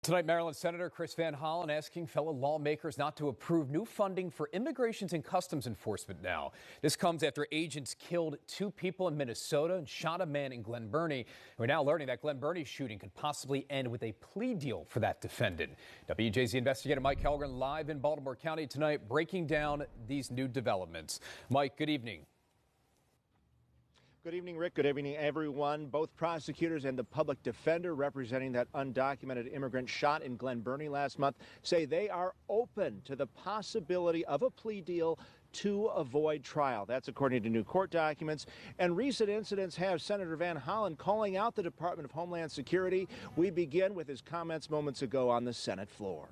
Tonight, Maryland Senator Chris Van Hollen asking fellow lawmakers not to approve new funding for Immigration and Customs Enforcement now. This comes after agents killed 2 people in Minnesota and shot a man in Glen Burnie. We're now learning that Glen Burnie's shooting could possibly end with a plea deal for that defendant. WJZ investigator Mike Helgren live in Baltimore County tonight, breaking down these new developments. Mike, good evening. Good evening, Rick. Good evening, everyone. Both prosecutors and the public defender representing that undocumented immigrant shot in Glen Burnie last month say they are open to the possibility of a plea deal to avoid trial. That's according to new court documents. And recent incidents have Senator Van Hollen calling out the Department of Homeland Security. We begin with his comments moments ago on the Senate floor.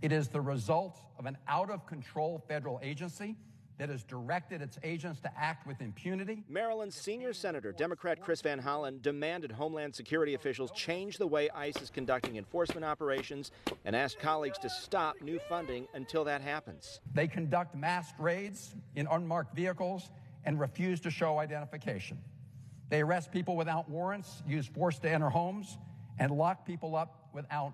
It is the result of an out-of-control federal agency that has directed its agents to act with impunity. Maryland's senior senator, Democrat Chris Van Hollen, demanded Homeland Security officials change the way ICE is conducting enforcement operations and asked colleagues to stop new funding until that happens. They conduct mass raids in unmarked vehicles and refuse to show identification. They arrest people without warrants, use force to enter homes, and lock people up without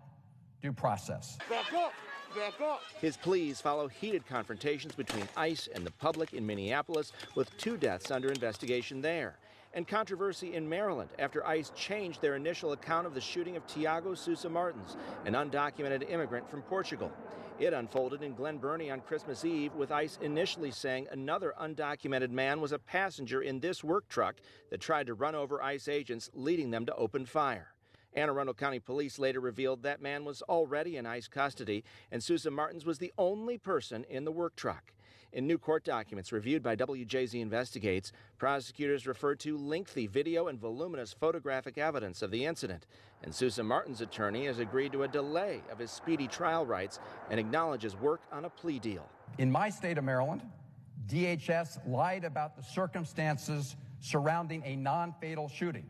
due process. Back up! Back up. His pleas follow heated confrontations between ICE and the public in Minneapolis, with 2 deaths under investigation there. And controversy in Maryland after ICE changed their initial account of the shooting of Tiago Sousa Martins, an undocumented immigrant from Portugal. It unfolded in Glen Burnie on Christmas Eve, with ICE initially saying another undocumented man was a passenger in this work truck that tried to run over ICE agents, leading them to open fire. Anne Arundel County Police later revealed that man was already in ICE custody, and Sousa Martins was the only person in the work truck. In new court documents reviewed by WJZ Investigates, prosecutors referred to lengthy video and voluminous photographic evidence of the incident, and Sousa Martins' attorney has agreed to a delay of his speedy trial rights and acknowledges work on a plea deal. In my state of Maryland, DHS lied about the circumstances surrounding a non-fatal shooting,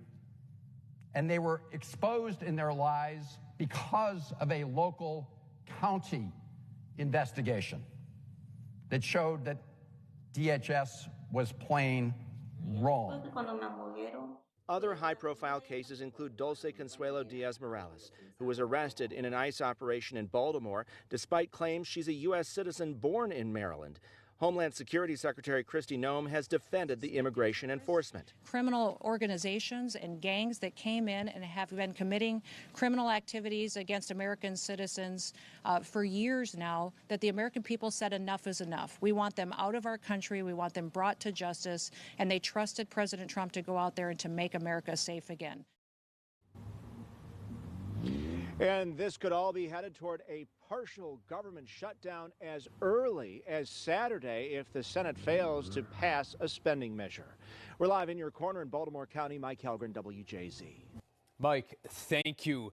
and they were exposed in their lies because of a local county investigation that showed that DHS was plain wrong. Other high-profile cases include Dulce Consuelo Diaz-Morales, who was arrested in an ICE operation in Baltimore despite claims she's a U.S. citizen born in Maryland. Homeland Security Secretary Kristi Noem has defended the immigration enforcement. Criminal organizations and gangs that came in and have been committing criminal activities against American citizens for years now, that the American people said enough is enough. We want them out of our country. We want them brought to justice. And they trusted President Trump to go out there and to make America safe again. And this could all be headed toward a partial government shutdown as early as Saturday if the Senate fails to pass a spending measure. We're live in your corner in Baltimore County. Mike Helgren, WJZ. Mike, thank you.